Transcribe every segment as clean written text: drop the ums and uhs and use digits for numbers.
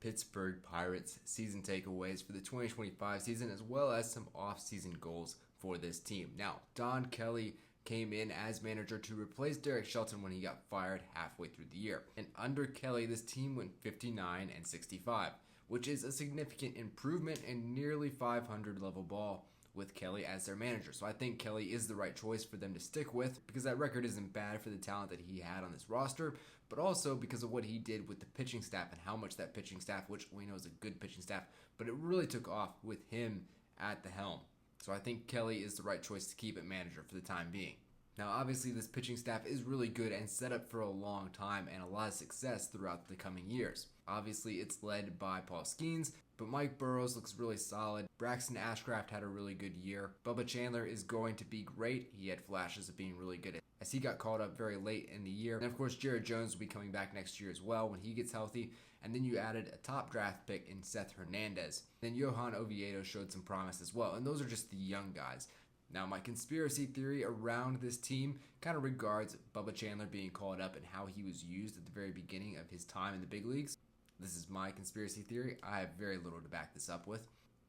Pittsburgh Pirates season takeaways for the 2025 season, as well as some off-season goals for this team. Now, Don Kelly came in as manager to replace Derek Shelton when he got fired halfway through the year. And under Kelly, this team went 59-65, which is a significant improvement and nearly 500 level ball with Kelly as their manager. So I think Kelly is the right choice for them to stick with, because that record isn't bad for the talent that he had on this roster, but also because of what he did with the pitching staff and how much that pitching staff, which we know is a good pitching staff, but it really took off with him at the helm. So I think Kelly is the right choice to keep at manager for the time being. Now, obviously, this pitching staff is really good and set up for a long time and a lot of success throughout the coming years. Obviously, it's led by Paul Skeens, but Mike Burrows looks really solid. Braxton Ashcraft had a really good year. Bubba Chandler is going to be great. He had flashes of being really good as he got called up very late in the year. And of course, Jared Jones will be coming back next year as well when he gets healthy. And then you added a top draft pick in Seth Hernandez. Then Johan Oviedo showed some promise as well. And those are just the young guys. Now, my conspiracy theory around this team kind of regards Bubba Chandler being called up and how he was used at the very beginning of his time in the big leagues. This is my conspiracy theory. I have very little to back this up with.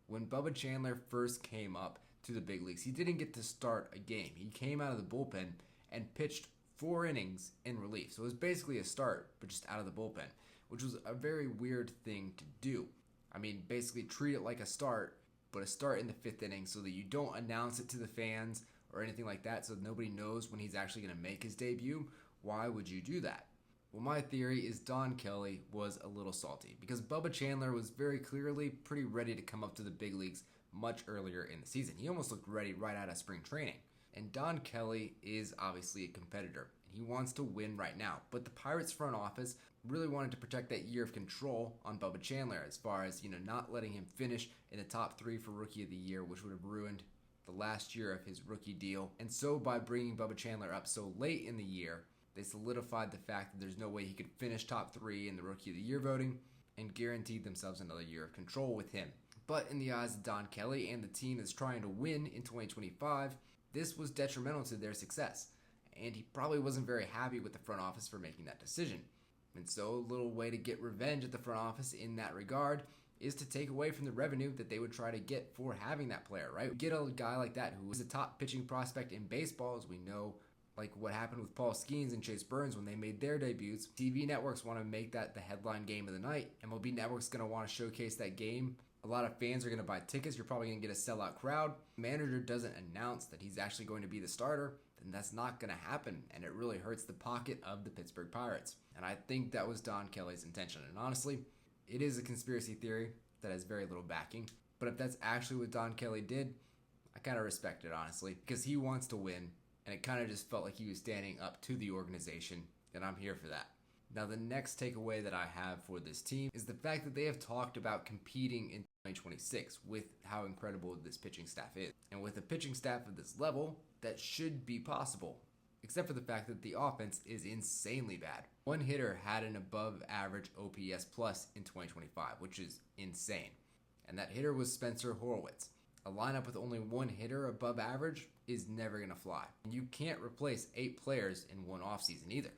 When Bubba Chandler first came up to the big leagues, he didn't get to start a game. He came out of the bullpen and pitched 4 innings in relief. So it was basically a start, but just out of the bullpen, which was a very weird thing to do. I mean, basically treat it like a start, but a start in the 5th inning so that you don't announce it to the fans or anything like that, so nobody knows when he's actually going to make his debut. Why would you do that? Well, my theory is Don Kelly was a little salty because Bubba Chandler was very clearly pretty ready to come up to the big leagues much earlier in the season. He almost looked ready right out of spring training. And Don Kelly is obviously a competitor, and he wants to win right now. But the Pirates front office really wanted to protect that year of control on Bubba Chandler as far as, not letting him finish in the top 3 for Rookie of the Year, which would have ruined the last year of his rookie deal. And so by bringing Bubba Chandler up so late in the year, they solidified the fact that there's no way he could finish top 3 in the Rookie of the Year voting and guaranteed themselves another year of control with him. But in the eyes of Don Kelly and the team that's trying to win in 2025, this was detrimental to their success. And he probably wasn't very happy with the front office for making that decision. And so a little way to get revenge at the front office in that regard is to take away from the revenue that they would try to get for having that player, right? Get a guy like that who is a top pitching prospect in baseball, as we know, like what happened with Paul Skeens and Chase Burns when they made their debuts. TV networks want to make that the headline game of the night. MLB Network's going to want to showcase that game. A lot of fans are going to buy tickets. You're probably going to get a sellout crowd. The manager doesn't announce that he's actually going to be the starter, then that's not going to happen, and it really hurts the pocket of the Pittsburgh Pirates. And I think that was Don Kelly's intention. And honestly, it is a conspiracy theory that has very little backing. But if that's actually what Don Kelly did, I kind of respect it, honestly, because he wants to win. And it kind of just felt like he was standing up to the organization, and I'm here for that. Now, the next takeaway that I have for this team is the fact that they have talked about competing in 2026 with how incredible this pitching staff is. And with a pitching staff of this level, that should be possible, except for the fact that the offense is insanely bad. One hitter had an above average OPS plus in 2025, which is insane. And that hitter was Spencer Horwitz. A lineup with only one hitter above average is never going to fly. And you can't replace 8 players in one offseason either.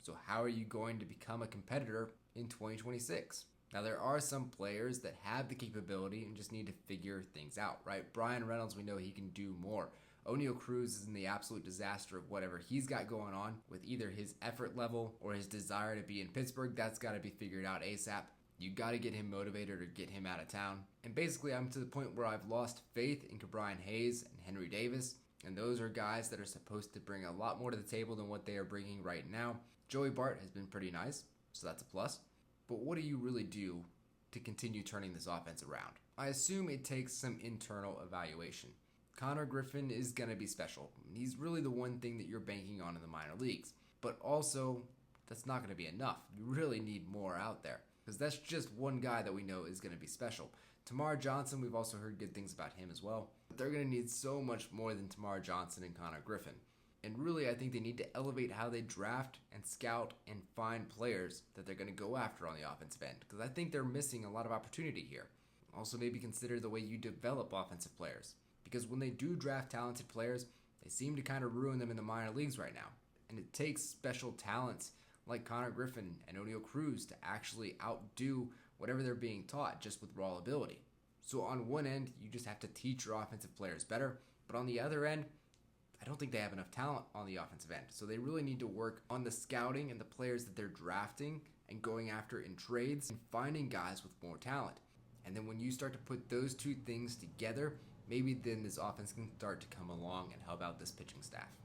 So how are you going to become a competitor in 2026? Now, there are some players that have the capability and just need to figure things out, right? Brian Reynolds, we know he can do more. O'Neal Cruz is in the absolute disaster of whatever he's got going on with either his effort level or his desire to be in Pittsburgh. That's got to be figured out ASAP. You got to get him motivated or get him out of town. And basically, I'm to the point where I've lost faith in Brian Hayes and Henry Davis. And those are guys that are supposed to bring a lot more to the table than what they are bringing right now. Joey Bart has been pretty nice, so that's a plus. But what do you really do to continue turning this offense around? I assume it takes some internal evaluation. Connor Griffin is going to be special. He's really the one thing that you're banking on in the minor leagues. But also, that's not going to be enough. You really need more out there, because that's just one guy that we know is going to be special. Tamar Johnson, we've also heard good things about him as well. But they're going to need so much more than Tamar Johnson and Connor Griffin. And really, I think they need to elevate how they draft and scout and find players that they're going to go after on the offensive end, because I think they're missing a lot of opportunity here. Also, maybe consider the way you develop offensive players, because when they do draft talented players, they seem to kind of ruin them in the minor leagues right now. And it takes special talents like Connor Griffin and O'Neal Cruz to actually outdo whatever they're being taught just with raw ability. So on one end, you just have to teach your offensive players better, but on the other end, I don't think they have enough talent on the offensive end. So they really need to work on the scouting and the players that they're drafting and going after in trades and finding guys with more talent. And then when you start to put those two things together, maybe then this offense can start to come along and help out this pitching staff.